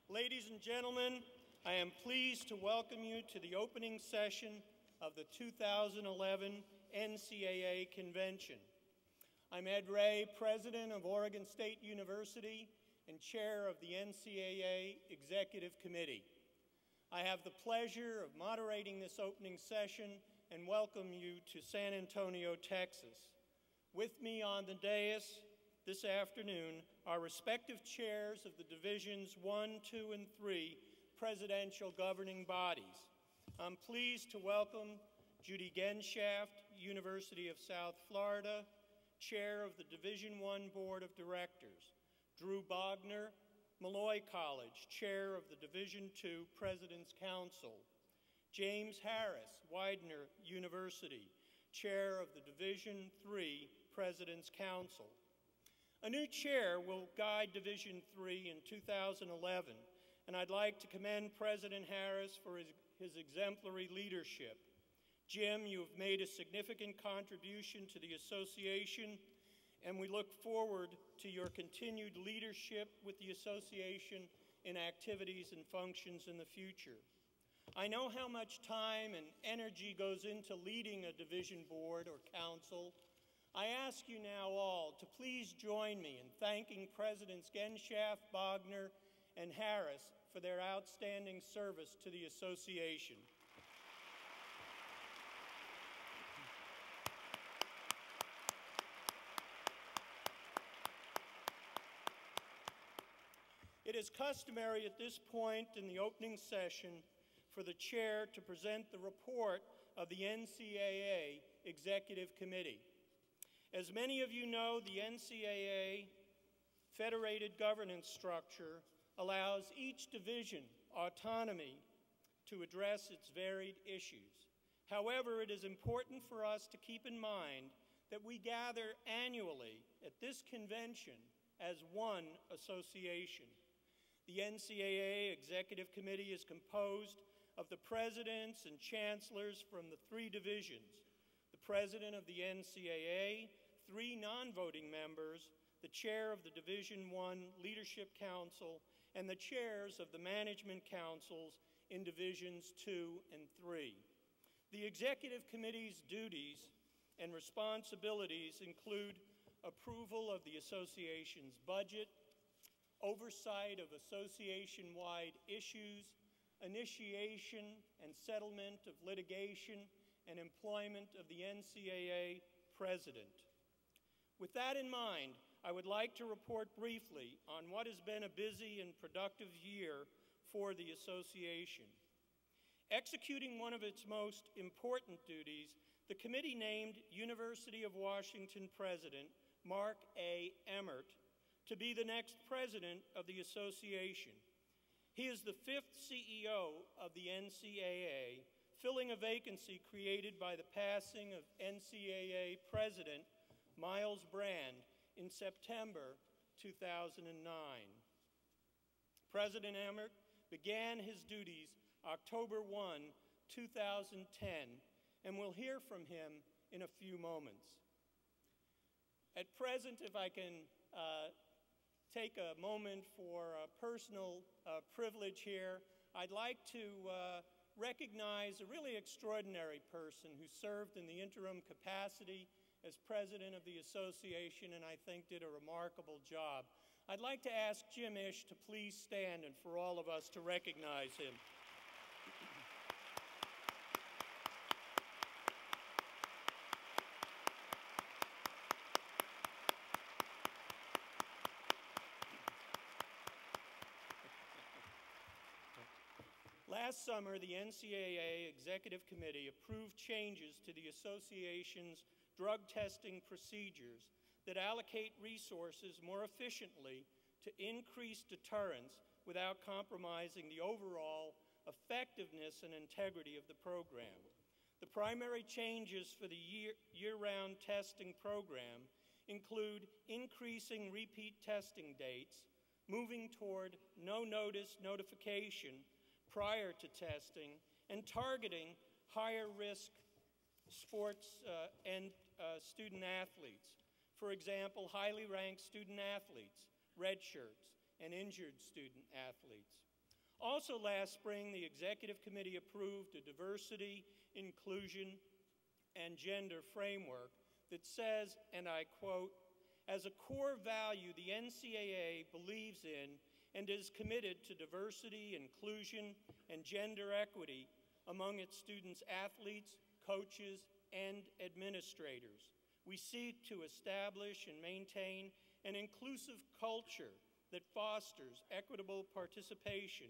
Ladies and gentlemen, I am pleased to welcome you to the opening session of the 2011 NCAA Convention. I'm Ed Ray, President of Oregon State University and Chair of the NCAA Executive Committee. I have the pleasure of moderating this opening session and welcome you to San Antonio, Texas. With me on the dais this afternoon are respective chairs of the Divisions 1, 2, and 3 presidential governing bodies. I'm pleased to welcome Judy Genshaft, University of South Florida, Chair of the Division I Board of Directors, Drew Bogner, Malloy College, Chair of the Division II President's Council, James Harris, Widener University, Chair of the Division III President's Council. A new chair will guide Division III in 2011, and I'd like to commend President Harris for his exemplary leadership. Jim, you have made a significant contribution to the association, and we look forward to your continued leadership with the association in activities and functions in the future. I know how much time and energy goes into leading a division board or council. I ask you now all to please join me in thanking Presidents Genshaft, Bogner, and Harris for their outstanding service to the association. It is customary at this point in the opening session for the chair to present the report of the NCAA Executive Committee. As many of you know, the NCAA federated governance structure allows each division autonomy to address its varied issues. However, it is important for us to keep in mind that we gather annually at this convention as one association. The NCAA Executive Committee is composed of the presidents and chancellors from the three divisions, the president of the NCAA, 3 non-voting members, the chair of the Division I Leadership Council, and the chairs of the management councils in Divisions 2 and 3. The Executive Committee's duties and responsibilities include approval of the association's budget, oversight of association-wide issues, initiation and settlement of litigation, and employment of the NCAA president. With that in mind, I would like to report briefly on what has been a busy and productive year for the association. Executing one of its most important duties, the committee named University of Washington President Mark A. Emmert to be the next president of the association. He is the 5th CEO of the NCAA, filling a vacancy created by the passing of NCAA President Miles Brand in September 2009. President Emmert began his duties October 1, 2010, and we'll hear from him in a few moments. At present, if I can take a moment for a personal privilege here, I'd like to recognize a really extraordinary person who served in the interim capacity as president of the association and I think did a remarkable job. I'd like to ask Jim Ish to please stand and for all of us to recognize him. Last summer, the NCAA Executive Committee approved changes to the association's drug testing procedures that allocate resources more efficiently to increase deterrence without compromising the overall effectiveness and integrity of the program. The primary changes for the year-round testing program include increasing repeat testing dates, moving toward no-notice notification prior to testing, and targeting higher-risk sports and student athletes. For example, highly ranked student athletes, red shirts, and injured student athletes. Also last spring, the Executive Committee approved a diversity, inclusion, and gender framework that says, and I quote, "As a core value, the NCAA believes in and is committed to diversity, inclusion, and gender equity among its students, athletes, coaches, and administrators. We seek to establish and maintain an inclusive culture that fosters equitable participation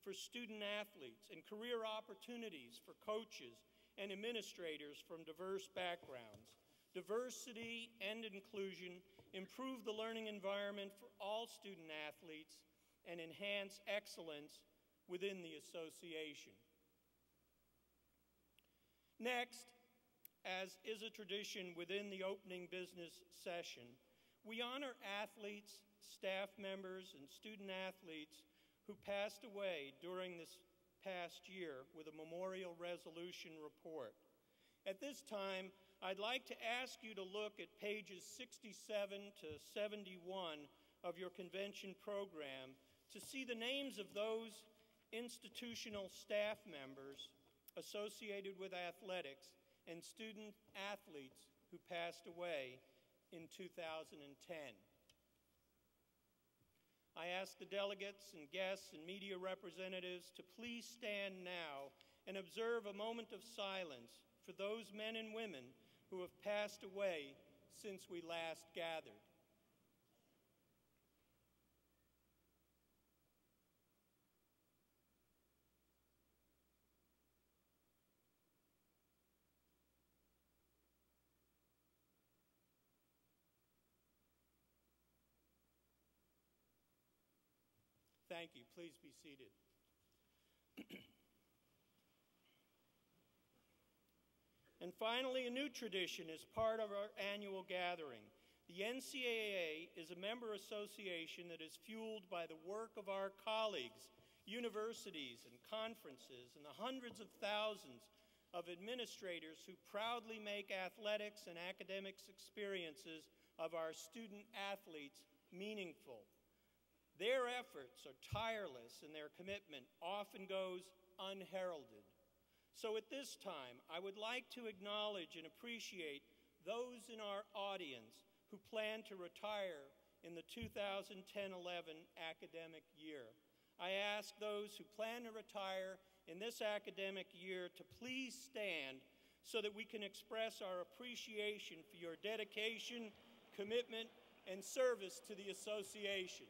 for student athletes and career opportunities for coaches and administrators from diverse backgrounds. Diversity and inclusion improve the learning environment for all student athletes and enhance excellence within the association." Next, as is a tradition within the opening business session, we honor athletes, staff members, and student athletes who passed away during this past year with a memorial resolution report. At this time, I'd like to ask you to look at pages 67 to 71 of your convention program to see the names of those institutional staff members associated with athletics and student athletes who passed away in 2010. I ask the delegates and guests and media representatives to please stand now and observe a moment of silence for those men and women who have passed away since we last gathered. Thank you. Please be seated. And finally, a new tradition is part of our annual gathering. The NCAA is a member association that is fueled by the work of our colleagues, universities and conferences, and the hundreds of thousands of administrators who proudly make athletics and academics experiences of our student athletes meaningful. Their efforts are tireless and their commitment often goes unheralded. So at this time, I would like to acknowledge and appreciate those in our audience who plan to retire in the 2010-11 academic year. I ask those who plan to retire in this academic year to please stand so that we can express our appreciation for your dedication, commitment, and service to the association.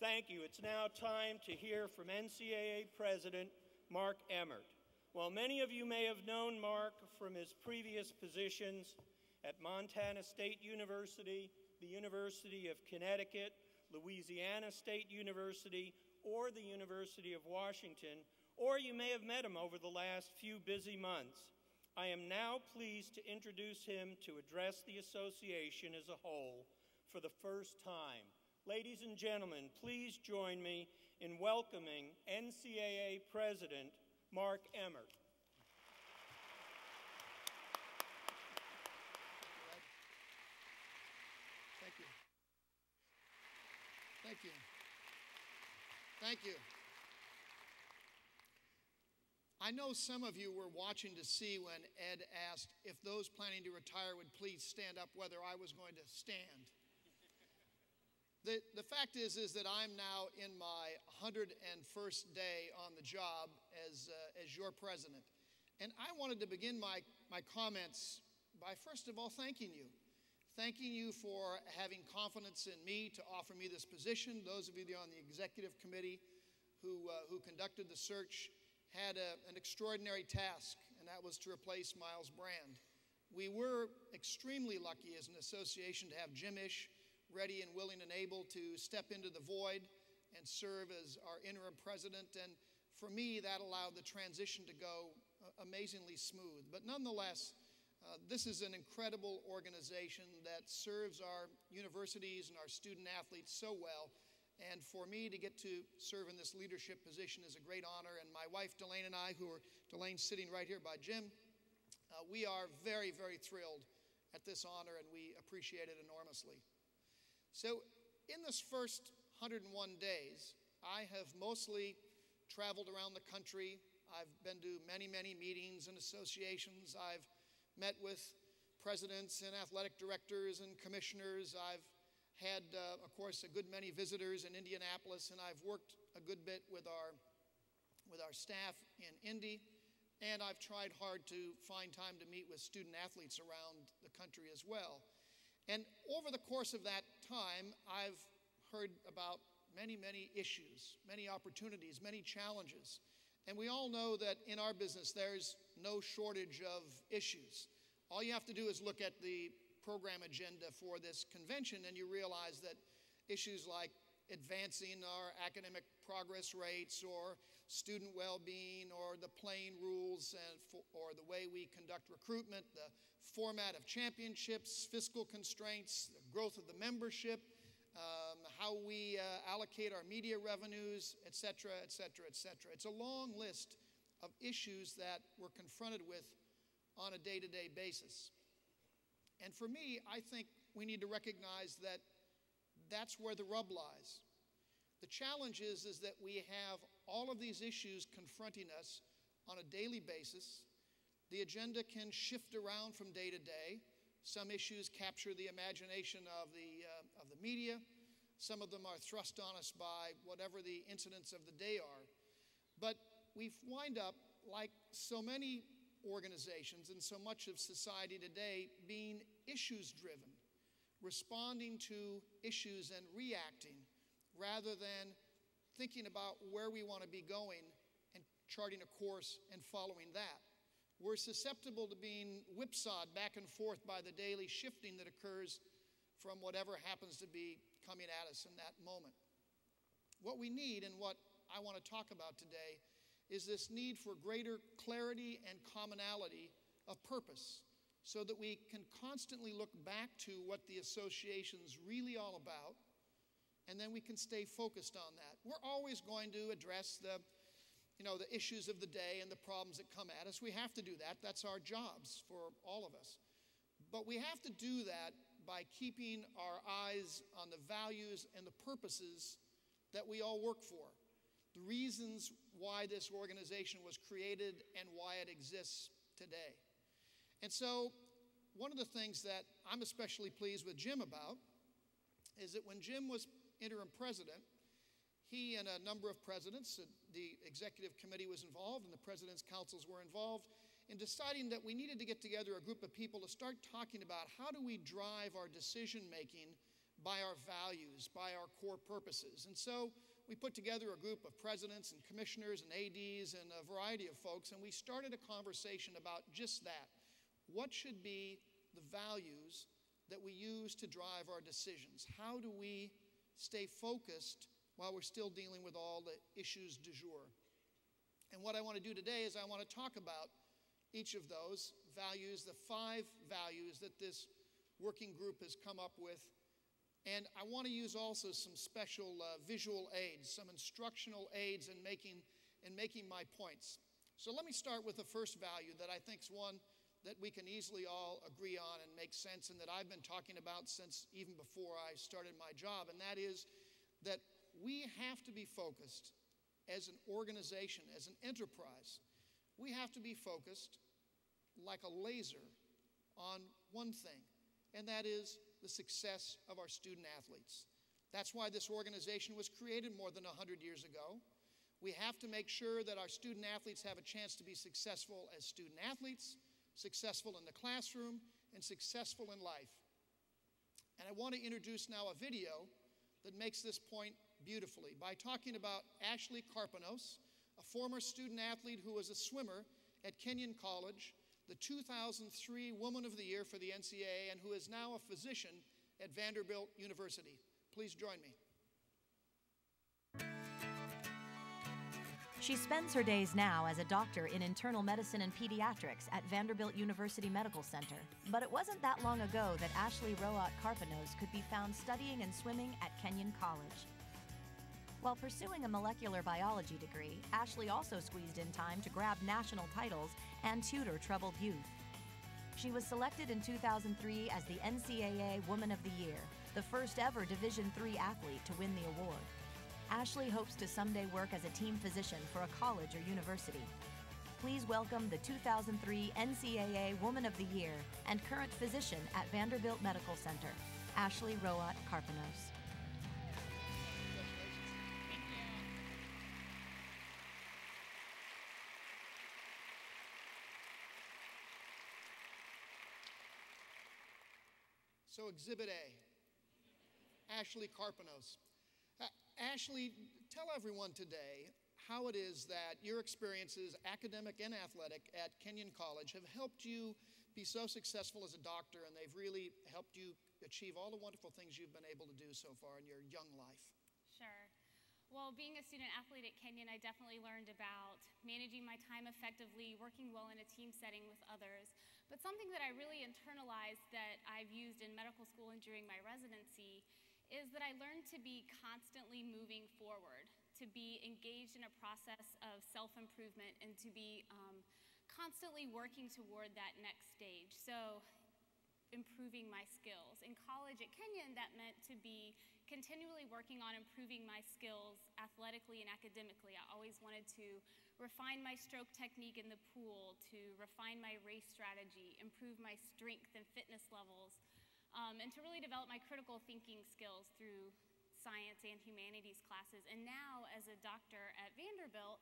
Thank you. It's now time to hear from NCAA President Mark Emmert. While many of you may have known Mark from his previous positions at Montana State University, the University of Connecticut, Louisiana State University, or the University of Washington, or you may have met him over the last few busy months, I am now pleased to introduce him to address the association as a whole for the first time. Ladies and gentlemen, please join me in welcoming NCAA President Mark Emmert. Thank you. Thank you. Thank you. I know some of you were watching to see when Ed asked if those planning to retire would please stand up, whether I was going to stand. The fact is that I'm now in my 101st day on the job as your president. And I wanted to begin my comments by, first of all, thanking you. Thanking you for having confidence in me to offer me this position. Those of you on the executive committee who conducted the search had an extraordinary task, and that was to replace Miles Brand. We were extremely lucky as an association to have Jim Ish ready and willing and able to step into the void and serve as our interim president. And for me, that allowed the transition to go amazingly smooth. But nonetheless, this is an incredible organization that serves our universities and our student athletes so well. And for me to get to serve in this leadership position is a great honor. And my wife, Delane, and I, Delane's sitting right here by Jim, we are very, very thrilled at this honor, and we appreciate it enormously. So in this first 101 days, I have mostly traveled around the country. I've been to many, many meetings and associations. I've met with presidents and athletic directors and commissioners. I've had, of course, a good many visitors in Indianapolis, and I've worked a good bit with our staff in Indy, and I've tried hard to find time to meet with student athletes around the country as well. And over the course of that time, I've heard about many, many issues, many opportunities, many challenges. And we all know that in our business, there's no shortage of issues. All you have to do is look at the program agenda for this convention, and you realize that issues like advancing our academic progress rates, or student well-being, or the playing rules, or the way we conduct recruitment, the format of championships, fiscal constraints, the growth of the membership, how we allocate our media revenues, et cetera, et cetera, et cetera. It's a long list of issues that we're confronted with on a day-to-day basis. And for me, I think we need to recognize that that's where the rub lies. The challenge is that we have all of these issues confronting us on a daily basis. The agenda can shift around from day to day. Some issues capture the imagination of the media. Some of them are thrust on us by whatever the incidents of the day are. But we wind up, like so many organizations and so much of society today, being issues-driven, responding to issues and reacting, rather than thinking about where we want to be going and charting a course and following that. We're susceptible to being whipsawed back and forth by the daily shifting that occurs from whatever happens to be coming at us in that moment. What we need, and what I want to talk about today, is this need for greater clarity and commonality of purpose, so that we can constantly look back to what the association's really all about, and then we can stay focused on that. We're always going to address the issues of the day and the problems that come at us. We have to do that. That's our jobs for all of us. But we have to do that by keeping our eyes on the values and the purposes that we all work for, the reasons why this organization was created and why it exists today. And so one of the things that I'm especially pleased with Jim about is that when Jim was interim president, he and a number of presidents, the executive committee was involved, and the president's councils were involved in deciding that we needed to get together a group of people to start talking about how do we drive our decision-making by our values, by our core purposes. And so we put together a group of presidents and commissioners and ADs and a variety of folks, and we started a conversation about just that. What should be the values that we use to drive our decisions? How do we stay focused while we're still dealing with all the issues du jour? And what I want to do today is I want to talk about each of those values, the 5 values that this working group has come up with. And I want to use also some special visual aids, some instructional aids in making my points. So let me start with the first value that I think is one that we can easily all agree on and make sense, and that I've been talking about since even before I started my job, and that is that we have to be focused as an organization, as an enterprise. We have to be focused like a laser on one thing, and that is the success of our student athletes. That's why this organization was created more than 100 years ago. We have to make sure that our student athletes have a chance to be successful as student athletes, successful in the classroom, and successful in life. And I want to introduce now a video that makes this point beautifully by talking about Ashley Karpanos, a former student athlete who was a swimmer at Kenyon College, the 2003 Woman of the Year for the NCAA, and who is now a physician at Vanderbilt University. Please join me. She spends her days now as a doctor in internal medicine and pediatrics at Vanderbilt University Medical Center. But it wasn't that long ago that Ashley Roat Karpanos could be found studying and swimming at Kenyon College. While pursuing a molecular biology degree, Ashley also squeezed in time to grab national titles and tutor troubled youth. She was selected in 2003 as the NCAA Woman of the Year, the first ever Division III athlete to win the award. Ashley hopes to someday work as a team physician for a college or university. Please welcome the 2003 NCAA Woman of the Year and current physician at Vanderbilt Medical Center, Ashley Roat Karpanos. So Exhibit A, Ashley Karpanos. Ashley, tell everyone today how it is that your experiences, academic and athletic, at Kenyon College have helped you be so successful as a doctor, and they've really helped you achieve all the wonderful things you've been able to do so far in your young life. Sure. Well, being a student athlete at Kenyon, I definitely learned about managing my time effectively, working well in a team setting with others. But something that I really internalized that I've used in medical school and during my residency is that I learned to be constantly moving forward, to be engaged in a process of self-improvement, and to be constantly working toward that next stage. So improving my skills. In college at Kenyon, that meant to be continually working on improving my skills athletically and academically. I always wanted to refine my stroke technique in the pool, to refine my race strategy, improve my strength and fitness levels, and to really develop my critical thinking skills through science and humanities classes. And now, as a doctor at Vanderbilt,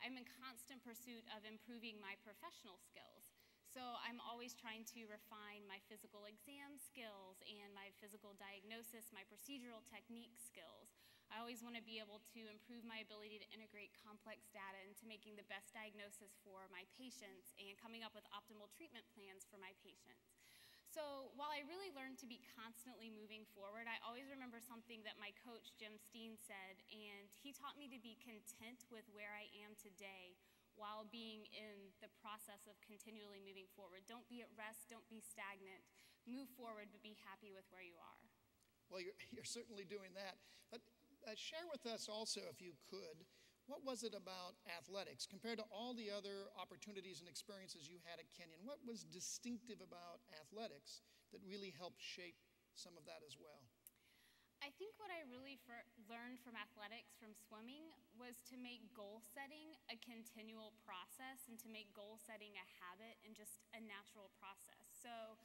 I'm in constant pursuit of improving my professional skills. So I'm always trying to refine my physical exam skills and my physical diagnosis, my procedural technique skills. I always want to be able to improve my ability to integrate complex data into making the best diagnosis for my patients and coming up with optimal treatment plans for my patients. So while I really learned to be constantly moving forward, I always remember something that my coach, Jim Steen, said, and he taught me to be content with where I am today while being in the process of continually moving forward. Don't be at rest, don't be stagnant. Move forward, but be happy with where you are. Well, you're certainly doing that. But share with us also, if you could, what was it about athletics compared to all the other opportunities and experiences you had at Kenyon? What was distinctive about athletics that really helped shape some of that as well? I think what I really learned from athletics, from swimming, was to make goal setting a continual process and to make goal setting a habit and just a natural process. So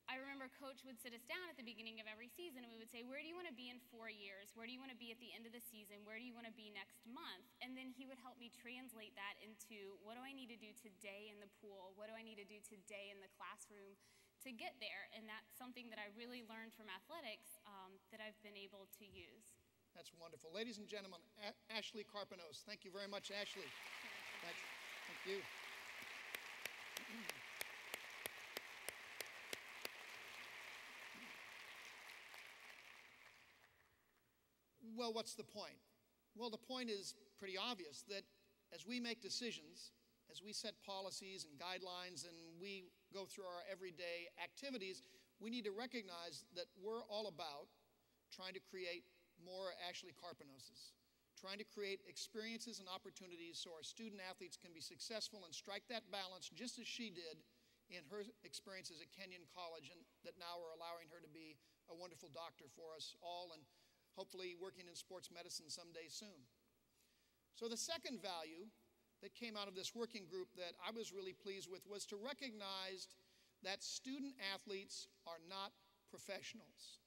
I remember Coach would sit us down at the beginning of every season and we would say, where do you want to be in 4 years? Where do you want to be at the end of the season? Where do you want to be next month? And then he would help me translate that into, what do I need to do today in the pool? What do I need to do today in the classroom to get there? And that's something that I really learned from athletics that I've been able to use. That's wonderful. Ladies and gentlemen, Ashley Karpanos. Thank you very much, Ashley. Thank you. Well, what's the point? Well, the point is pretty obvious, that as we make decisions, as we set policies and guidelines, and we go through our everyday activities, we need to recognize that we're all about trying to create more Ashley Karpanoses, trying to create experiences and opportunities so our student athletes can be successful and strike that balance just as she did in her experiences at Kenyon College, and that now are allowing her to be a wonderful doctor for us all, and hopefully working in sports medicine someday soon. So the second value that came out of this working group that I was really pleased with was to recognize that student athletes are not professionals.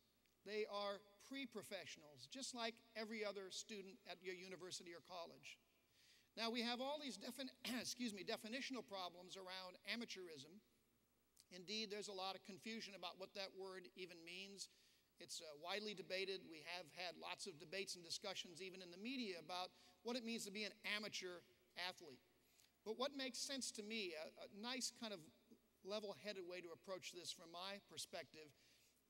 They are pre-professionals, just like every other student at your university or college. Now, we have all these definitional problems around amateurism. Indeed, there's a lot of confusion about what that word even means. It's widely debated. We have had lots of debates and discussions even in the media about what it means to be an amateur athlete. But what makes sense to me, a nice kind of level-headed way to approach this from my perspective,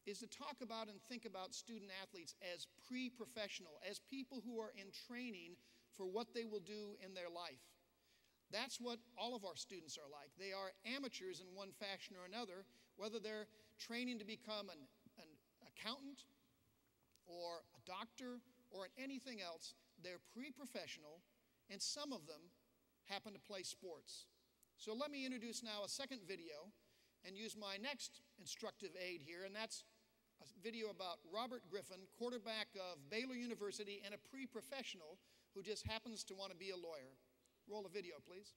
is to talk about and think about student athletes as pre-professional, as people who are in training for what they will do in their life. That's what all of our students are like. They are amateurs in one fashion or another, whether they're training to become an accountant or a doctor or in anything else, they're pre-professional, and some of them happen to play sports. So let me introduce now a second video and use my next instructive aid here, and that's a video about Robert Griffin, quarterback of Baylor University and a pre-professional who just happens to want to be a lawyer. Roll the video, please.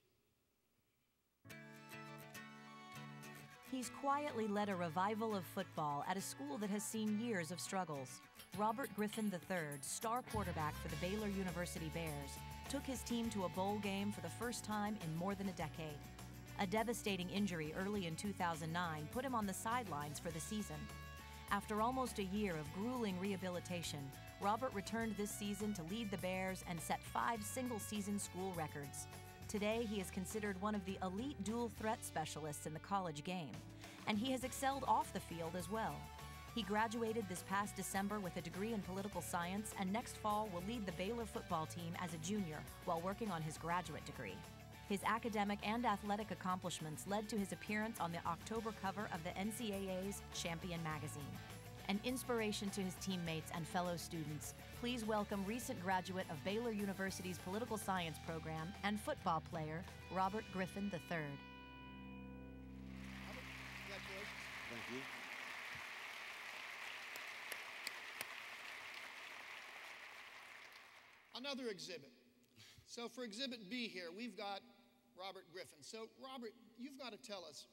He's quietly led a revival of football at a school that has seen years of struggles. Robert Griffin III, star quarterback for the Baylor University Bears, took his team to a bowl game for the first time in more than a decade. A devastating injury early in 2009 put him on the sidelines for the season. After almost a year of grueling rehabilitation, Robert returned this season to lead the Bears and set 5 single-season school records. Today, he is considered one of the elite dual threat specialists in the college game, and he has excelled off the field as well. He graduated this past December with a degree in political science, and next fall will lead the Baylor football team as a junior while working on his graduate degree. His academic and athletic accomplishments led to his appearance on the October cover of the NCAA's Champion magazine. An inspiration to his teammates and fellow students, please welcome recent graduate of Baylor University's political science program and football player, Robert Griffin III. Congratulations. Thank you. Another exhibit. So for Exhibit B here, we've got Robert Griffin. So Robert, you've got to tell us,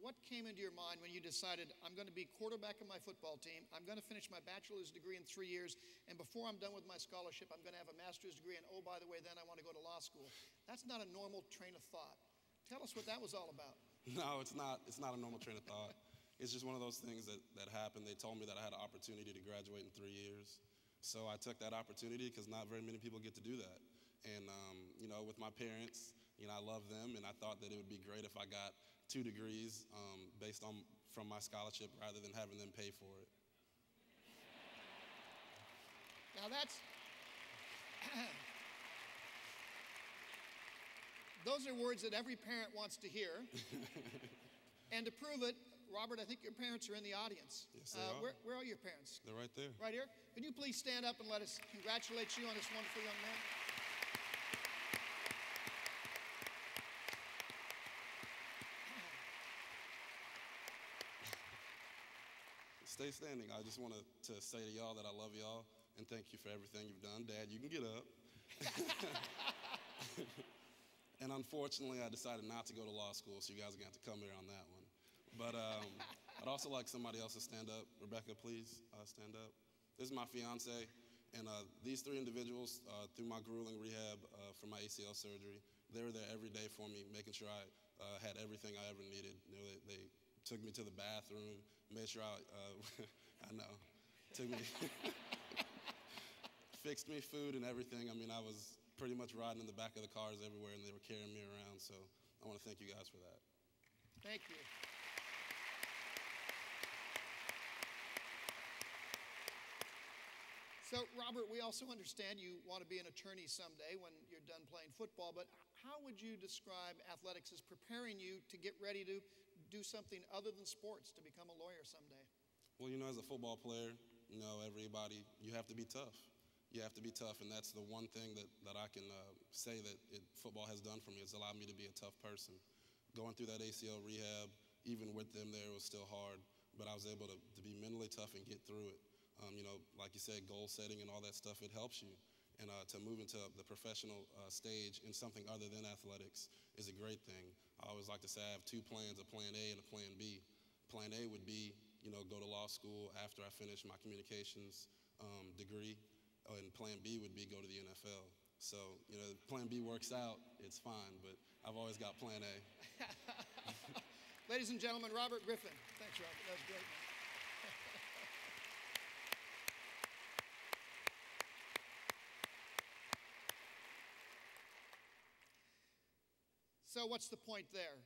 what came into your mind when you decided, I'm going to be quarterback of my football team, I'm going to finish my bachelor's degree in 3 years, and before I'm done with my scholarship, I'm going to have a master's degree, and oh, by the way, then I want to go to law school. That's not a normal train of thought. Tell us what that was all about. No, it's not a normal train of thought. It's just one of those things that happened. They told me that I had an opportunity to graduate in 3 years. So I took that opportunity because not very many people get to do that. And, with my parents, I love them, and I thought that it would be great if I got 2 degrees from my scholarship rather than having them pay for it. Now those are words that every parent wants to hear. And to prove it, Robert, I think your parents are in the audience. Yes, they are. Where are your parents? They're right there. Right here? Could you please stand up and let us congratulate you on this wonderful young man? Stay standing. I just want to say to y'all that I love y'all and thank you for everything you've done. Dad, you can get up. And unfortunately, I decided not to go to law school, so you guys are going to have to come here on that one. But I'd also like somebody else to stand up. Rebecca, please stand up. This is my fiance, and these 3 individuals, through my grueling rehab for my ACL surgery, they were there every day for me, making sure I had everything I ever needed. They took me to the bathroom, made sure I know, took me, fixed me food and everything. I mean, I was pretty much riding in the back of the cars everywhere, and they were carrying me around, so I want to thank you guys for that. Thank you. So, Robert, we also understand you want to be an attorney someday when you're done playing football, but how would you describe athletics as preparing you to get ready to do something other than sports, to become a lawyer someday? Well, as a football player, everybody, you have to be tough. You have to be tough, and that's the one thing that I can say that football has done for me. It's allowed me to be a tough person. Going through that ACL rehab, even with them there, it was still hard, but I was able to be mentally tough and get through it. Like you said, goal setting and all that stuff, it helps you. And to move into the professional stage in something other than athletics is a great thing. I always like to say I have 2 plans, a plan A and a plan B. Plan A would be, go to law school after I finish my communications degree, and plan B would be go to the NFL. So, plan B works out, it's fine, but I've always got plan A. Ladies and gentlemen, Robert Griffin. Thanks, Robert. That was great, man. So what's the point there?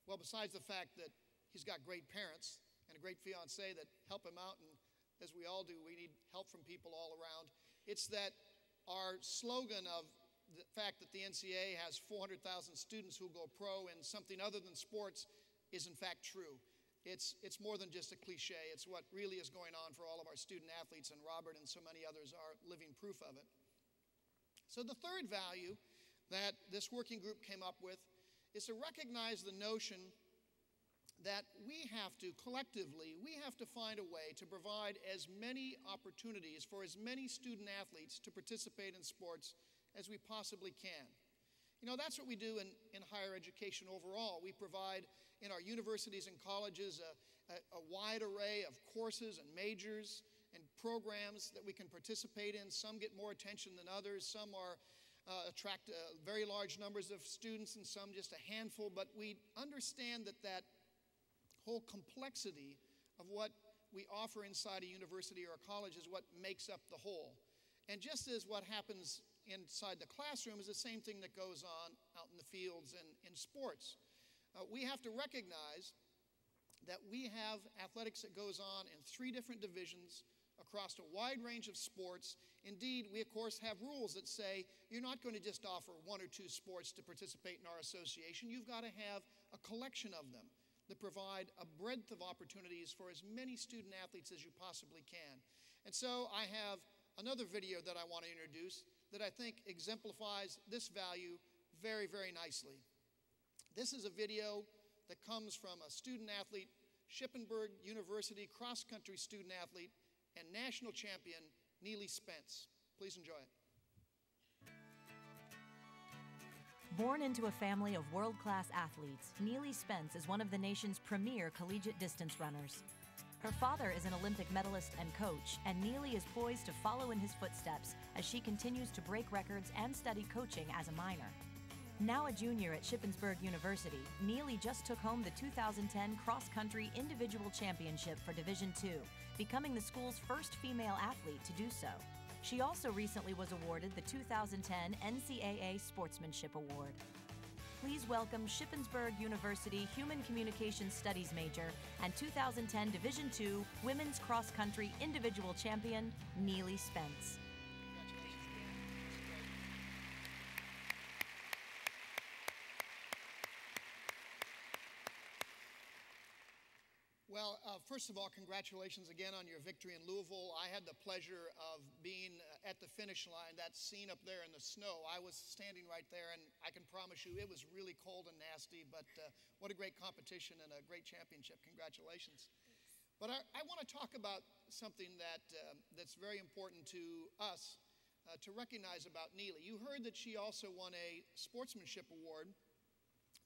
Well, besides the fact that he's got great parents and a great fiancée that help him out, and as we all do, we need help from people all around, it's that our slogan of the fact that the NCAA has 400,000 students who go pro in something other than sports is in fact true. It's more than just a cliche. It's what really is going on for all of our student athletes, and Robert and so many others are living proof of it. So the third value that this working group came up with is to recognize the notion that we have to, collectively, we have to find a way to provide as many opportunities for as many student athletes to participate in sports as we possibly can. You know, that's what we do in higher education overall. We provide in our universities and colleges a wide array of courses and majors and programs that we can participate in. Some get more attention than others. Some attract very large numbers of students, and some just a handful. But we understand that that whole complexity of what we offer inside a university or a college is what makes up the whole. And just as what happens inside the classroom is the same thing that goes on out in the fields and in sports. We have to recognize that we have athletics that goes on in 3 different divisions across a wide range of sports. Indeed, we of course have rules that say you're not going to just offer 1 or 2 sports to participate in our association. You've got to have a collection of them that provide a breadth of opportunities for as many student athletes as you possibly can. And so I have another video that I want to introduce that I think exemplifies this value very, very nicely. This is a video that comes from a student athlete, SHIPPENSBURG University cross-country student athlete and national champion, Neely Spence. Please enjoy it. Born into a family of world-class athletes, Neely Spence is one of the nation's premier collegiate distance runners. Her father is an Olympic medalist and coach, and Neely is poised to follow in his footsteps as she continues to break records and study coaching as a minor. Now a junior at SHIPPENSBURG University, Neely just took home the 2010 cross-country individual championship for Division II, becoming the school's first female athlete to do so. She also recently was awarded the 2010 NCAA Sportsmanship Award. Please welcome SHIPPENSBURG University Human Communication Studies major and 2010 Division II Women's Cross Country Individual Champion, Neely Spence. Well, first of all, congratulations again on your victory in Louisville. I had the pleasure of being at the finish line, that scene up there in the snow. I was standing right there, and I can promise you it was really cold and nasty, but what a great competition and a great championship. Congratulations. Thanks. But I want to talk about something that's very important to us to recognize about Neely. You heard that she also won a sportsmanship award,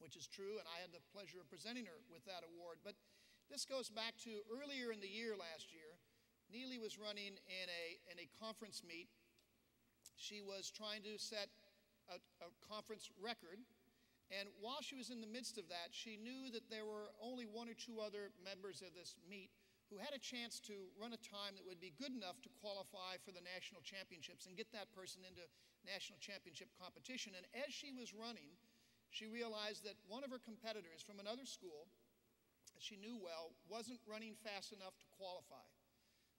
which is true, and I had the pleasure of presenting her with that award. But this goes back to earlier in the year last year. Neely was running in a conference meet. She was trying to set a conference record. And while she was in the midst of that, she knew that there were only 1 or 2 other members of this meet who had a chance to run a time that would be good enough to qualify for the national championships and get that person into national championship competition. And as she was running, she realized that one of her competitors from another school that she knew well wasn't running fast enough to qualify.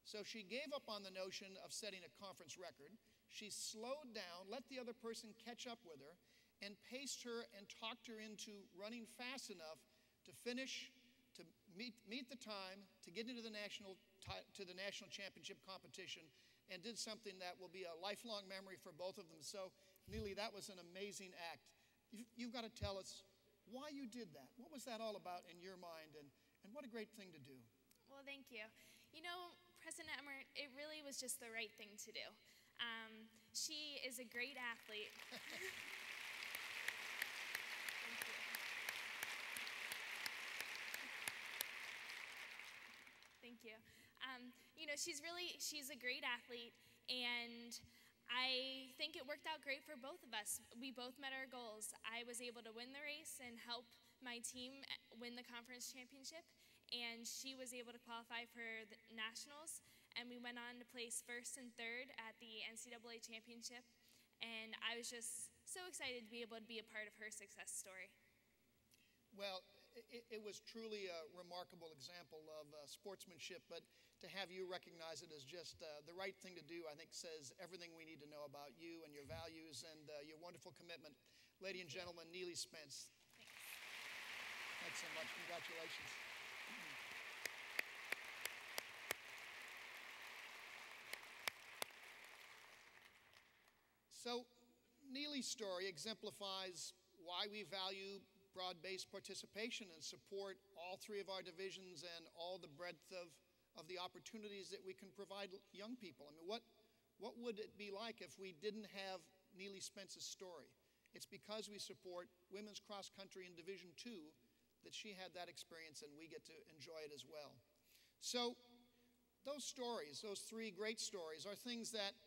So she gave up on the notion of setting a conference record. She slowed down, let the other person catch up with her, and paced her and talked her into running fast enough to finish, to meet the time, to get into the national championship competition, and did something that will be a lifelong memory for both of them. So, Neely, that was an amazing act. You've got to tell us why you did that. What was that all about in your mind, and what a great thing to do? Well, thank you. You know, President Emmert, it really was just the right thing to do. She is a great athlete. Thank you. You know, she's a great athlete, and I think it worked out great for both of us. We both met our goals. I was able to win the race and help my team win the conference championship, and she was able to qualify for the nationals, and we went on to place 1st and 3rd at the NCAA championship, and I was just so excited to be able to be a part of her success story. Well, it was truly a remarkable example of sportsmanship, but to have you recognize it as just the right thing to do, I think says everything we need to know about you and your values and your wonderful commitment. Ladies and gentlemen, Neely Spence. Thanks. Thanks so much. Congratulations. So Neely's story exemplifies why we value broad-based participation and support all three of our divisions and all the breadth of the opportunities that we can provide young people. I mean, what would it be like if we didn't have Neely Spence's story? It's because we support women's cross country in Division II that she had that experience and we get to enjoy it as well. So those stories, those three great stories, are things that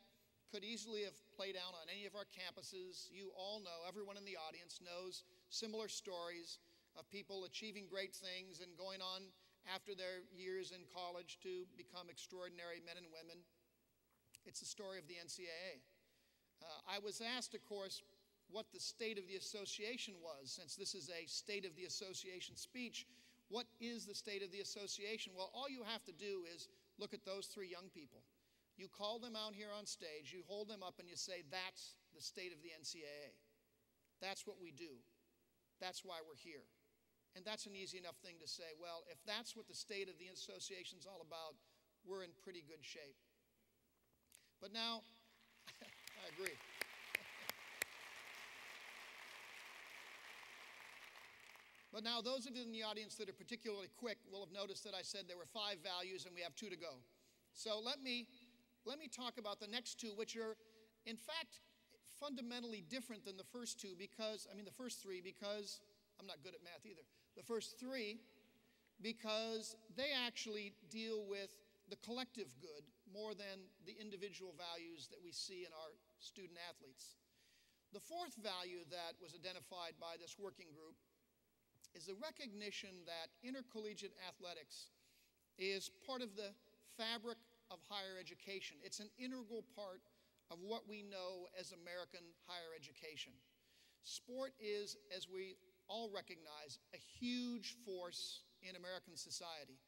could easily have played out on any of our campuses. You all know, everyone in the audience knows similar stories of people achieving great things and going on after their years in college to become extraordinary men and women. It's the story of the NCAA. I was asked, of course, what the state of the association was. Since this is a State of the Association speech, what is the state of the association? Well, all you have to do is look at those three young people. You call them out here on stage, you hold them up and you say, that's the state of the NCAA. That's what we do. That's why we're here. And that's an easy enough thing to say. Well, if that's what the state of the association's all about, we're in pretty good shape. But now, I agree. But now those of you in the audience that are particularly quick will have noticed that I said there were 5 values and we have 2 to go. So let me talk about the next 2, which are, in fact, fundamentally different than the first 2 because, the first 3 because, I'm not good at math either. The first 3 because they actually deal with the collective good more than the individual values that we see in our student athletes. The 4th value that was identified by this working group is the recognition that intercollegiate athletics is part of the fabric of higher education. It's an integral part of what we know as American higher education. Sport is, as we all recognize, a huge force in American society.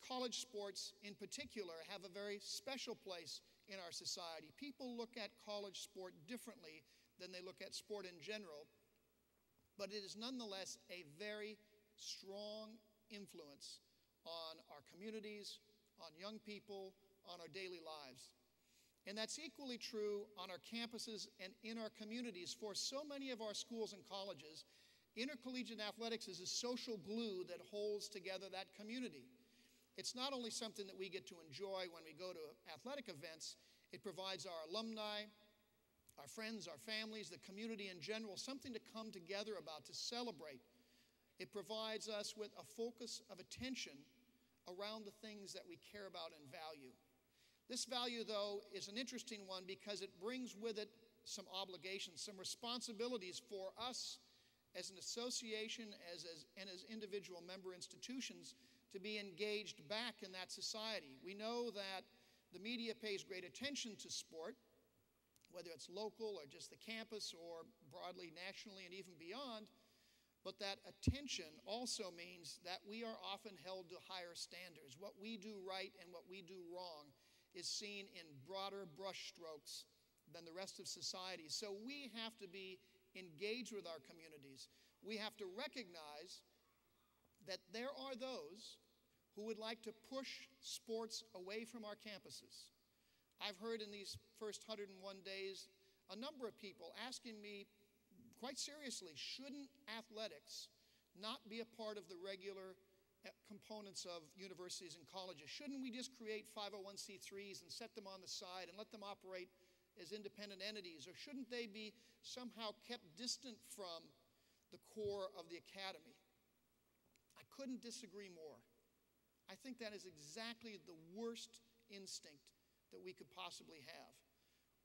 College sports in particular have a very special place in our society. People look at college sport differently than they look at sport in general, but it is nonetheless a very strong influence on our communities, on young people, on our daily lives. And that's equally true on our campuses and in our communities. For so many of our schools and colleges, intercollegiate athletics is a social glue that holds together that community. It's not only something that we get to enjoy when we go to athletic events, it provides our alumni, our friends, our families, the community in general, something to come together about, to celebrate. It provides us with a focus of attention around the things that we care about and value. This value, though, is an interesting one because it brings with it some obligations, some responsibilities for us as an association and as individual member institutions to be engaged back in that society. We know that the media pays great attention to sport, whether it's local or just the campus or broadly nationally and even beyond, but that attention also means that we are often held to higher standards. What we do right and what we do wrong is seen in broader brushstrokes than the rest of society. So we have to be engaged with our communities. We have to recognize that there are those who would like to push sports away from our campuses. I've heard in these first 101 days a number of people asking me quite seriously, shouldn't athletics not be a part of the regular components of universities and colleges? Shouldn't we just create 501c3s and set them on the side and let them operate as independent entities? Or shouldn't they be somehow kept distant from the core of the academy? I couldn't disagree more. I think that is exactly the worst instinct that we could possibly have.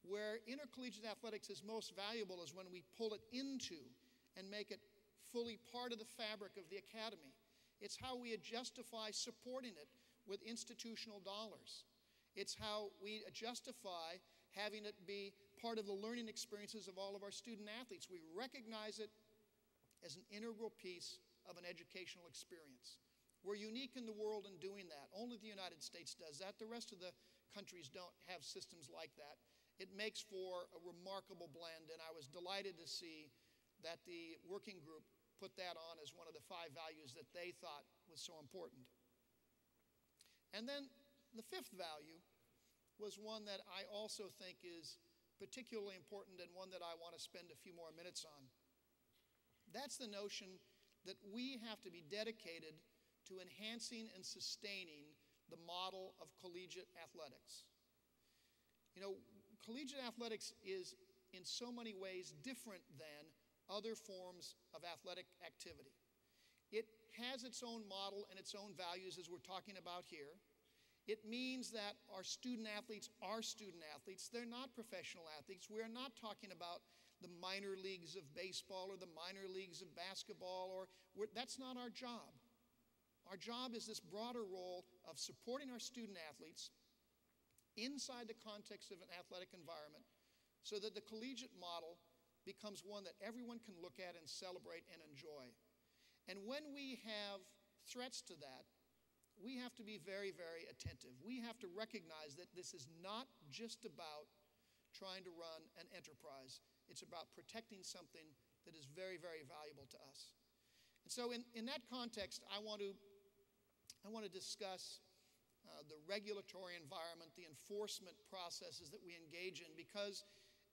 Where intercollegiate athletics is most valuable is when we pull it into and make it fully part of the fabric of the academy. It's how we justify supporting it with institutional dollars. It's how we justify having it be part of the learning experiences of all of our student athletes. We recognize it as an integral piece of an educational experience. We're unique in the world in doing that. Only the United States does that. The rest of the countries don't have systems like that. It makes for a remarkable blend, and I was delighted to see that the working group put that on as one of the 5 values that they thought was so important. And then the 5th value was one that I also think is particularly important and one that I want to spend a few more minutes on. That's the notion that we have to be dedicated to enhancing and sustaining the model of collegiate athletics. You know, collegiate athletics is in so many ways different than other forms of athletic activity. It has its own model and its own values, as we're talking about here. It means that our student athletes are student athletes. They're not professional athletes. We're not talking about the minor leagues of baseball or the minor leagues of basketball, that's not our job. Our job is this broader role of supporting our student athletes inside the context of an athletic environment so that the collegiate model becomes one that everyone can look at and celebrate and enjoy. And when we have threats to that, we have to be very, very attentive. We have to recognize that this is not just about trying to run an enterprise. It's about protecting something that is very, very valuable to us. And so in that context, I want to discuss the regulatory environment, the enforcement processes that we engage in, because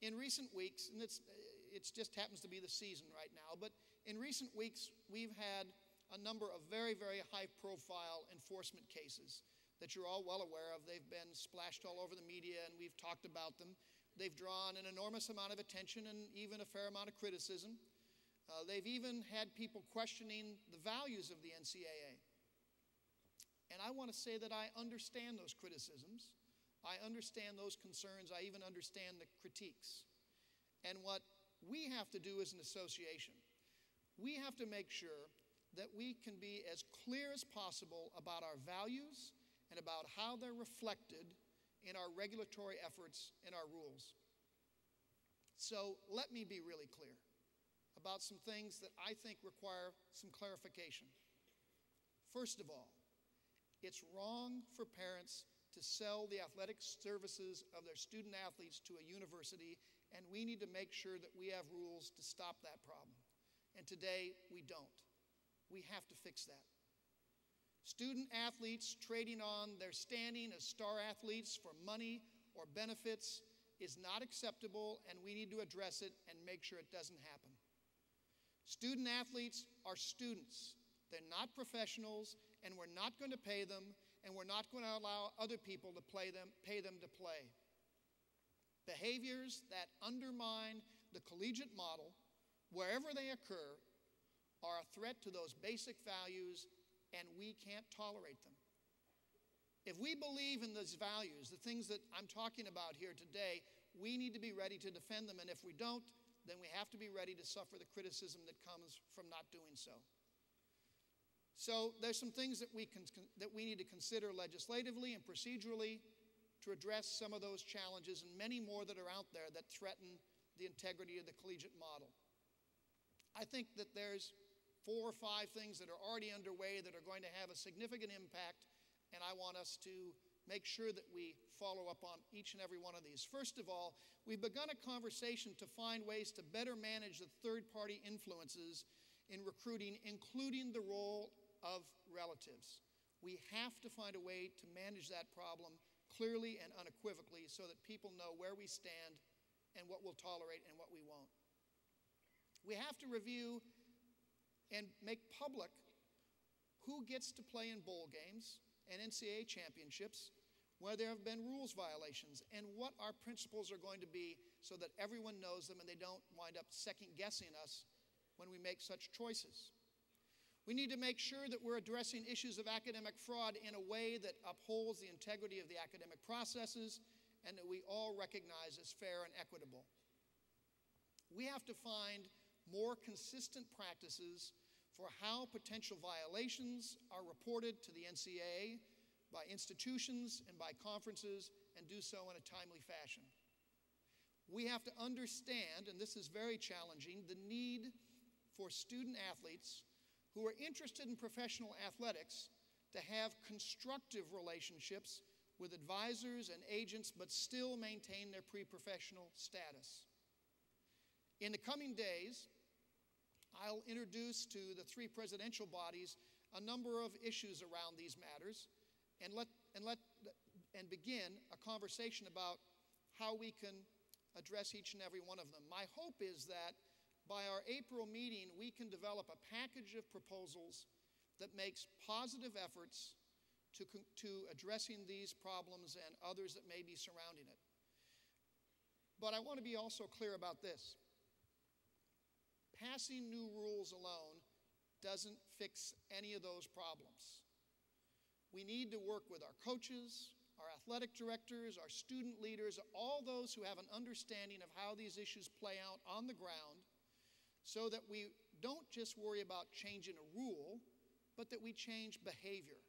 in recent weeks, and it just happens to be the season right now, but in recent weeks, we've had a number of very, very high-profile enforcement cases that you're all well aware of. They've been splashed all over the media, and we've talked about them. They've drawn an enormous amount of attention and even a fair amount of criticism. They've even had people questioning the values of the NCAA. And I want to say that I understand those criticisms. I understand those concerns. I even understand the critiques. And what we have to do as an association, we have to make sure that we can be as clear as possible about our values and about how they're reflected in our regulatory efforts and our rules. So let me be really clear about some things that I think require some clarification. First of all, it's wrong for parents to sell the athletic services of their student athletes to a university, and we need to make sure that we have rules to stop that problem. And today, we don't. We have to fix that. Student athletes trading on their standing as star athletes for money or benefits is not acceptable, and we need to address it and make sure it doesn't happen. Student athletes are students. They're not professionals, and we're not going to pay them, and we're not going to allow other people to pay them to play. Behaviors that undermine the collegiate model, wherever they occur, are a threat to those basic values, and we can't tolerate them. If we believe in those values, the things that I'm talking about here today, we need to be ready to defend them, and if we don't, then we have to be ready to suffer the criticism that comes from not doing so. So there's some things that we need to consider legislatively and procedurally to address some of those challenges and many more that are out there that threaten the integrity of the collegiate model. I think that there's 4 or 5 things that are already underway that are going to have a significant impact, and I want us to make sure that we follow up on each and every one of these. First of all, we've begun a conversation to find ways to better manage the third-party influences in recruiting, including the role of relatives. We have to find a way to manage that problem clearly and unequivocally so that people know where we stand and what we'll tolerate and what we won't. We have to review and make public who gets to play in bowl games and NCAA championships where there have been rules violations and what our principles are going to be so that everyone knows them and they don't wind up second-guessing us when we make such choices. We need to make sure that we're addressing issues of academic fraud in a way that upholds the integrity of the academic processes and that we all recognize as fair and equitable. We have to find more consistent practices for how potential violations are reported to the NCAA by institutions and by conferences, and do so in a timely fashion. We have to understand, and this is very challenging, the need for student athletes who are interested in professional athletics to have constructive relationships with advisors and agents but still maintain their pre-professional status. In the coming days, I'll introduce to the 3 presidential bodies a number of issues around these matters and begin a conversation about how we can address each and every one of them. My hope is that by our April meeting, we can develop a package of proposals that makes positive efforts to addressing these problems and others that may be surrounding it. But I want to be also clear about this. Passing new rules alone doesn't fix any of those problems. We need to work with our coaches, our athletic directors, our student leaders, all those who have an understanding of how these issues play out on the ground, so that we don't just worry about changing a rule, but that we change behavior.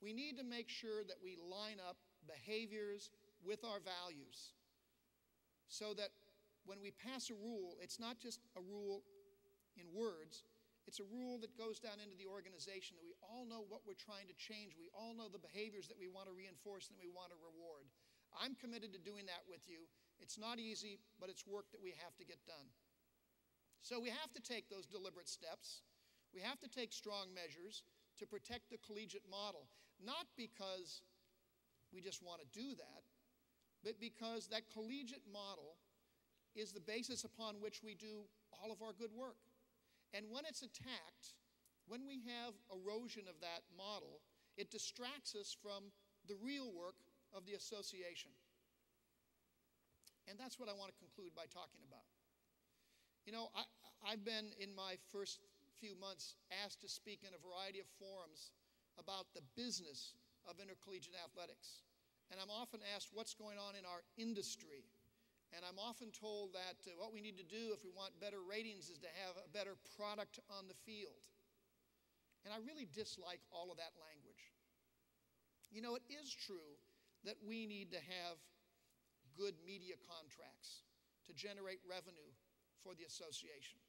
We need to make sure that we line up behaviors with our values, so that when we pass a rule, it's not just a rule in words, it's a rule that goes down into the organization, that we all know what we're trying to change. We all know the behaviors that we want to reinforce and that we want to reward. I'm committed to doing that with you. It's not easy, but it's work that we have to get done. So we have to take those deliberate steps. We have to take strong measures to protect the collegiate model, not because we just want to do that, but because that collegiate model is the basis upon which we do all of our good work. And when it's attacked, when we have erosion of that model, it distracts us from the real work of the association. And that's what I want to conclude by talking about. You know, I've been, in my first few months, asked to speak in a variety of forums about the business of intercollegiate athletics. And I'm often asked what's going on in our industry. And I'm often told that what we need to do if we want better ratings is to have a better product on the field. And I really dislike all of that language. You know, it is true that we need to have good media contracts to generate revenue for the association.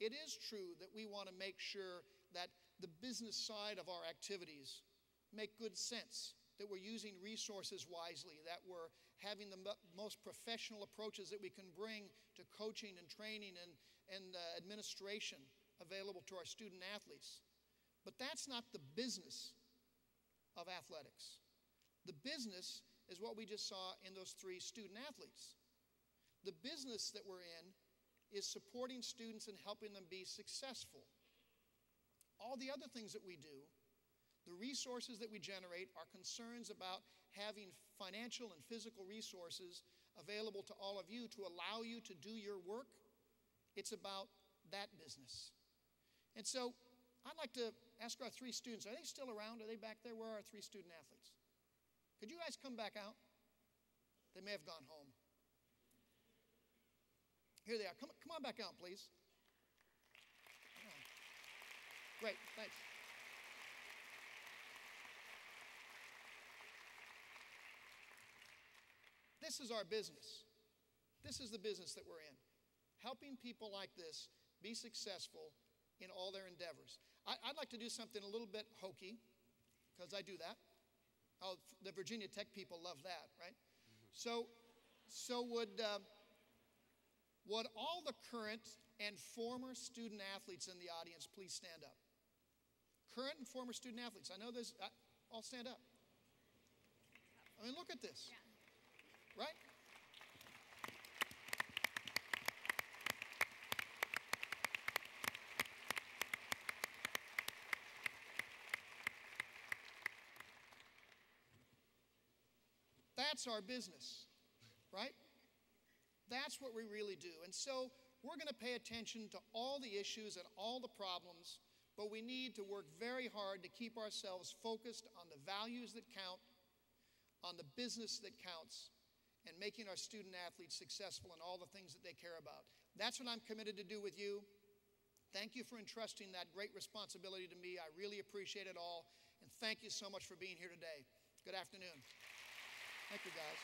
It is true that we want to make sure that the business side of our activities make good sense, that we're using resources wisely, that we're having the most professional approaches that we can bring to coaching and training and administration available to our student athletes. But that's not the business of athletics. The business is what we just saw in those 3 student athletes. The business that we're in is supporting students and helping them be successful. All the other things that we do, the resources that we generate, are concerns about having financial and physical resources available to all of you to allow you to do your work. It's about that business. And so I'd like to ask our 3 students, are they still around? Are they back there? Where are our 3 student athletes? Could you guys come back out? They may have gone home. Here they are. Come on back out, please. Great, thanks. This is our business. This is the business that we're in. Helping people like this be successful in all their endeavors. I'd like to do something a little bit hokey, because I do that. Oh, the Virginia Tech people love that, right? So would all the current and former student athletes in the audience please stand up? Current and former student athletes. I know there's, all stand up. I mean, look at this. Yeah. Right? That's our business, right? That's what we really do. And so we're going to pay attention to all the issues and all the problems, but we need to work very hard to keep ourselves focused on the values that count, on the business that counts, and making our student athletes successful in all the things that they care about. That's what I'm committed to do with you. Thank you for entrusting that great responsibility to me. I really appreciate it all, and thank you so much for being here today. Good afternoon. Thank you, guys.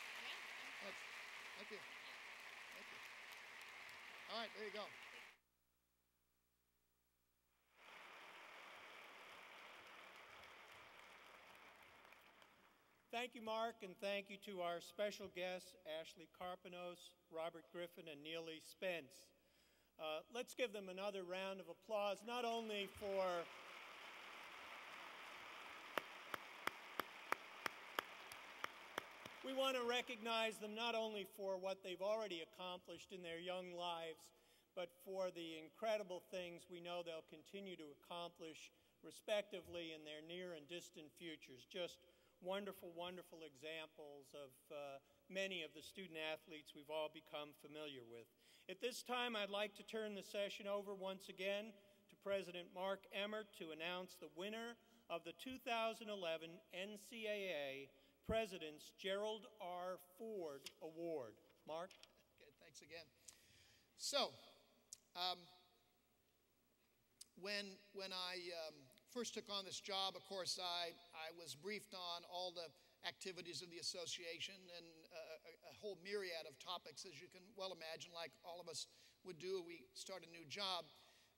Thank you. Thank you. All right, there you go. Thank you, Mark, and thank you to our special guests, Ashley Karpanos, Robert Griffin, and Neely Spence. Let's give them another round of applause, not only for We want to recognize them not only for what they've already accomplished in their young lives, but for the incredible things we know they'll continue to accomplish respectively in their near and distant futures. Just wonderful, wonderful examples of many of the student athletes we've all become familiar with. At this time, I'd like to turn the session over once again to President Mark Emmert to announce the winner of the 2011 NCAA President's Gerald R. Ford Award. Mark? Okay, thanks again. So, when I first took on this job, of course, I was briefed on all the activities of the association and a whole myriad of topics, as you can well imagine, like all of us would do when we start a new job.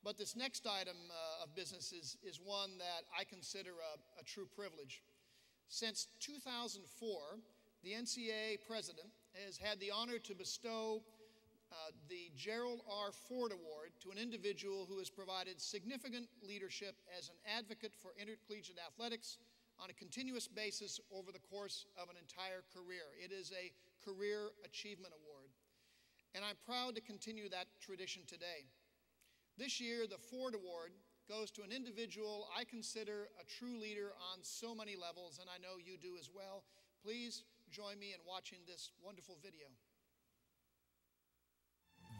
But this next item of business is one that I consider a true privilege. Since 2004, the NCAA president has had the honor to bestow the Gerald R. Ford Award to an individual who has provided significant leadership as an advocate for intercollegiate athletics on a continuous basis over the course of an entire career. It is a Career Achievement Award, and I'm proud to continue that tradition today. This year, the Ford Award goes to an individual I consider a true leader on so many levels, and I know you do as well. Please join me in watching this wonderful video.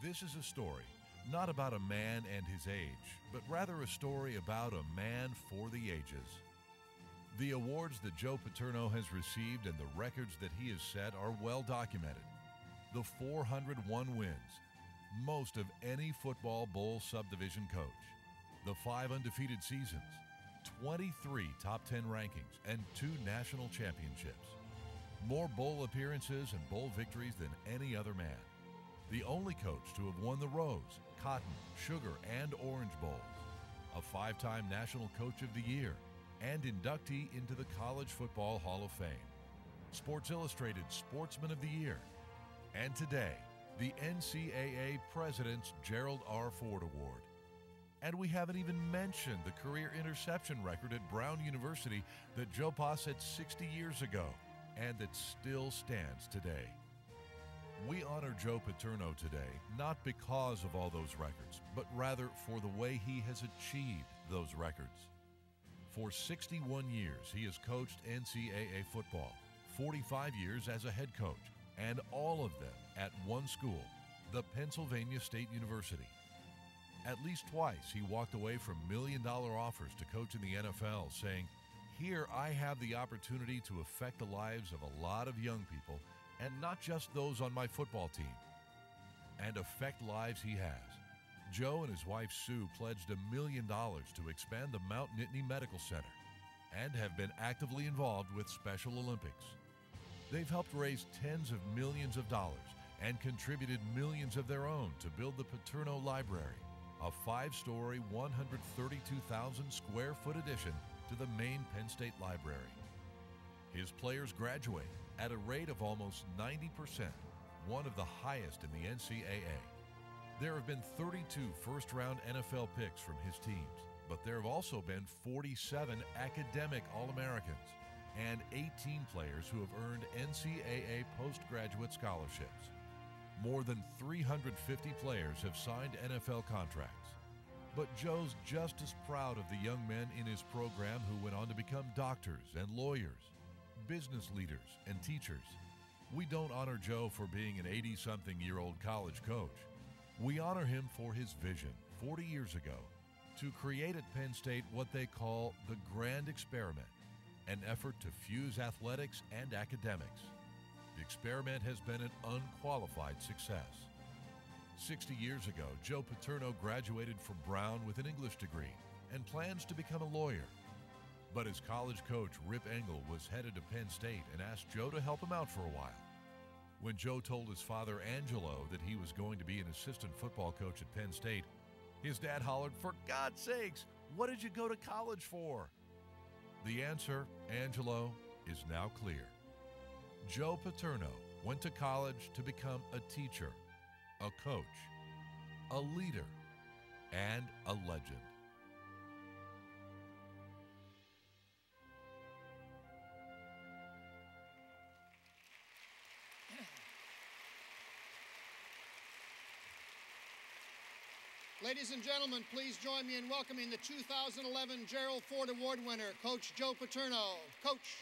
This is a story not about a man and his age, but rather a story about a man for the ages. The awards that Joe Paterno has received and the records that he has set are well documented. The 401 wins, most of any football bowl subdivision coach. The 5 undefeated seasons, 23 top 10 rankings, and 2 national championships. More bowl appearances and bowl victories than any other man. The only coach to have won the Rose, Cotton, Sugar, and Orange Bowls. A 5-time National Coach of the Year and inductee into the College Football Hall of Fame. Sports Illustrated Sportsman of the Year. And today, the NCAA President's Gerald R. Ford Award. And we haven't even mentioned the career interception record at Brown University that Joe Pa set 60 years ago and that still stands today. We honor Joe Paterno today not because of all those records, but rather for the way he has achieved those records. For 61 years, he has coached NCAA football, 45 years as a head coach, and all of them at one school, the Pennsylvania State University. At least twice, he walked away from million-dollar offers to coach in the NFL, saying, "Here I have the opportunity to affect the lives of a lot of young people, and not just those on my football team." And affect lives he has. Joe and his wife Sue pledged $1 million to expand the Mount Nittany Medical Center and have been actively involved with Special Olympics. They've helped raise tens of millions of dollars and contributed millions of their own to build the Paterno Library, a 5-story, 132,000 square foot addition to the main Penn State Library. His players graduate at a rate of almost 90%, one of the highest in the NCAA. There have been 32 first-round NFL picks from his teams, but there have also been 47 academic All-Americans and 18 players who have earned NCAA postgraduate scholarships. More than 350 players have signed NFL contracts. But Joe's just as proud of the young men in his program who went on to become doctors and lawyers, business leaders and teachers. We don't honor Joe for being an 80-something-year-old college coach. We honor him for his vision 40 years ago to create at Penn State what they call the Grand Experiment, an effort to fuse athletics and academics. The experiment has been an unqualified success. 60 years ago, Joe Paterno graduated from Brown with an English degree and plans to become a lawyer. But his college coach, Rip Engel, was headed to Penn State and asked Joe to help him out for a while. When Joe told his father, Angelo, that he was going to be an assistant football coach at Penn State, his dad hollered, "For God's sakes, what did you go to college for?" The answer, Angelo, is now clear. Joe Paterno went to college to become a teacher, a coach, a leader, and a legend. Ladies and gentlemen, please join me in welcoming the 2011 Gerald Ford Award winner, Coach Joe Paterno. Coach.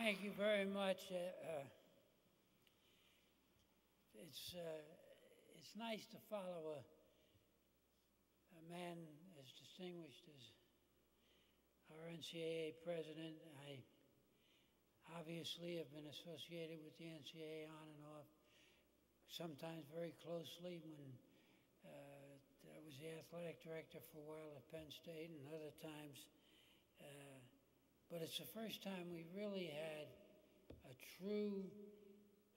Thank you very much. It's nice to follow a man as distinguished as our NCAA president. I obviously have been associated with the NCAA on and off, sometimes very closely when I was the athletic director for a while at Penn State, and other times. But it's the first time we really had a true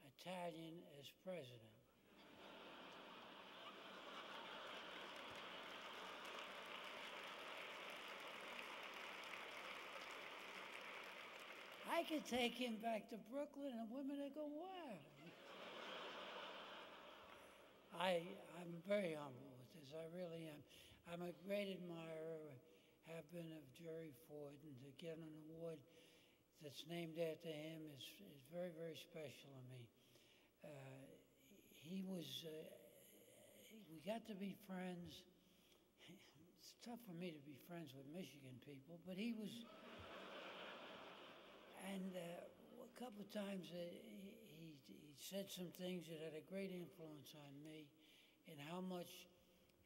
Italian as president. I could take him back to Brooklyn and women would go wild. I'm very humble with this, I really am. I'm a great admirer, have been, of Jerry Ford, and to get an award that's named after him is very, very special to me. We got to be friends. It's tough for me to be friends with Michigan people, but he was, and a couple of times he said some things that had a great influence on me, and how much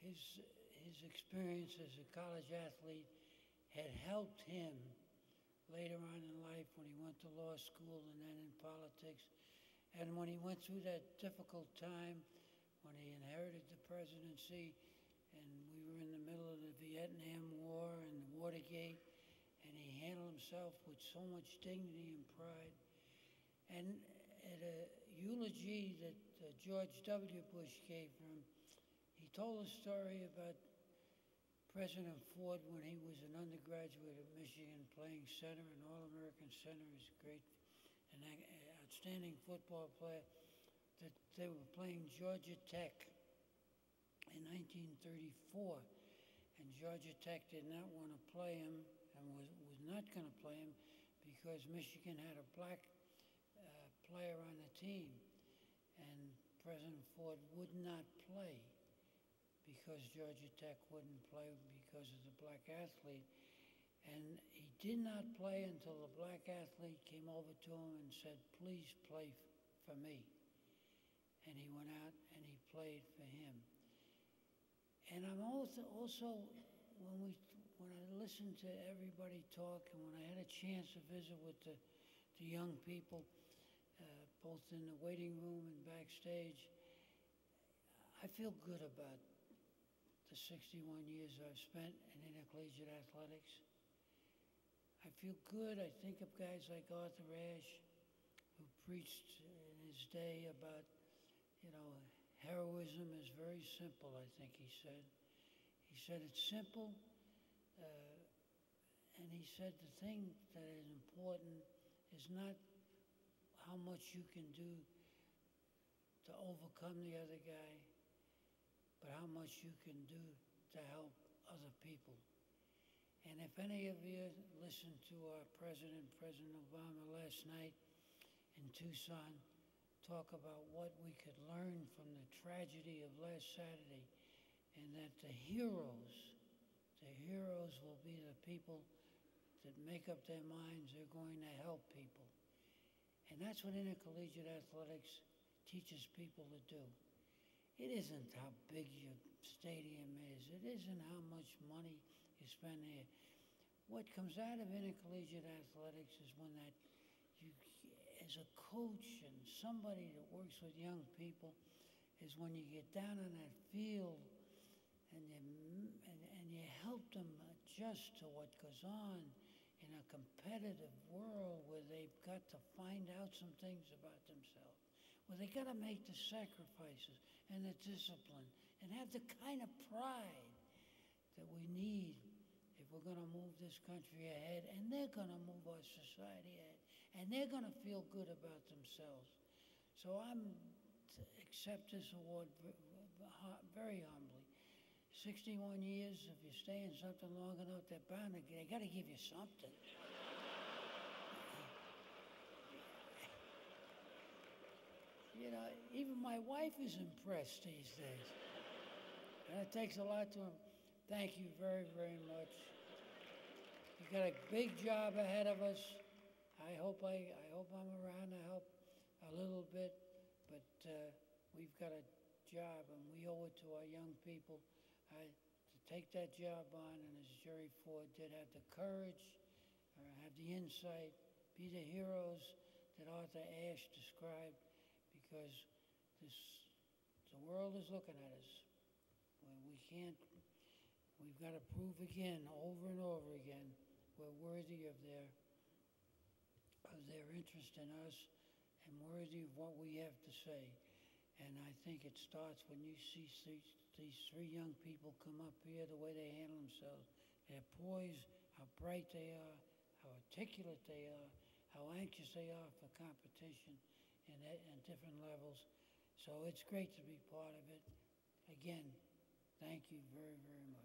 his experience as a college athlete had helped him later on in life when he went to law school and then in politics. And when he went through that difficult time, when he inherited the presidency, and we were in the middle of the Vietnam War and Watergate, and he handled himself with so much dignity and pride. And at a eulogy that George W. Bush gave him, he told a story about President Ford when he was an undergraduate at Michigan playing center, an All-American center. He's great, an outstanding football player. That they were playing Georgia Tech in 1934, and Georgia Tech did not want to play him and was not going to play him because Michigan had a black player on the team, and President Ford would not play because Georgia Tech wouldn't play because of the black athlete. And he did not play until the black athlete came over to him and said, "Please play for me." And he went out and he played for him. And I'm also when I listened to everybody talk, and when I had a chance to visit with the young people, both in the waiting room and backstage, I feel good about the 61 years I've spent in intercollegiate athletics. I feel good. I think of guys like Arthur Ashe, who preached in his day about, heroism is very simple, I think he said. He said it's simple, and he said the thing that is important is not how much you can do to overcome the other guy, but how much you can do to help other people. And if any of you listened to our President Obama, last night in Tucson, talk about what we could learn from the tragedy of last Saturday, and that the heroes will be the people that make up their minds they're going to help people. And that's what intercollegiate athletics teaches people to do. It isn't how big your stadium is. It isn't how much money you spend there. What comes out of intercollegiate athletics is when that you, as a coach and somebody that works with young people, is when you get down on that field and you help them adjust to what goes on in a competitive world where they've got to find out some things about themselves, where they got to make the sacrifices and the discipline and have the kind of pride that we need if we're going to move this country ahead, and they're going to move our society ahead, and they're going to feel good about themselves. So accept this award very humbly. 61 years, if you stay in something long enough, they got to give you something. You know, even my wife is impressed these days. And it takes a lot to thank you very, very much. You've got a big job ahead of us. I hope I'm around to help a little bit, but we've got a job, and we owe it to our young people to take that job on, and as Jerry Ford did, have the courage, have the insight, be the heroes that Arthur Ashe described, because the world is looking at us. We've got to prove again, over and over again, we're worthy of their interest in us and worthy of what we have to say. And I think it starts when you see these three young people come up here, the way they handle themselves, their poise, how bright they are, how articulate they are, how anxious they are for competition and different levels. So it's great to be part of it. Again, thank you very, very much.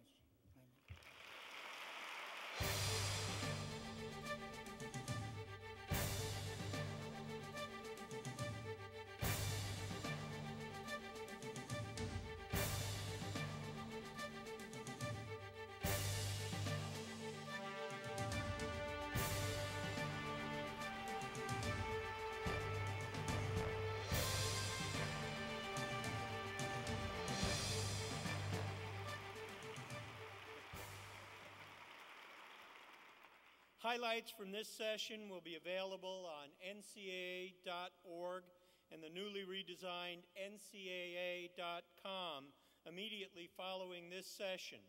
Highlights from this session will be available on ncaa.org and the newly redesigned ncaa.com immediately following this session.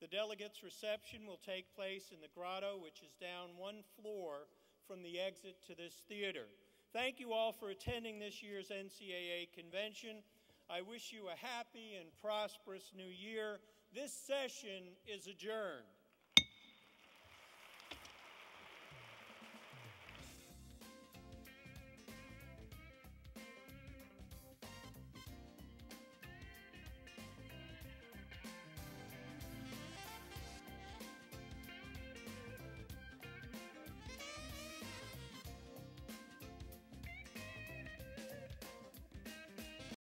The delegates' reception will take place in the grotto, which is down one floor from the exit to this theater. Thank you all for attending this year's NCAA convention. I wish you a happy and prosperous new year. This session is adjourned.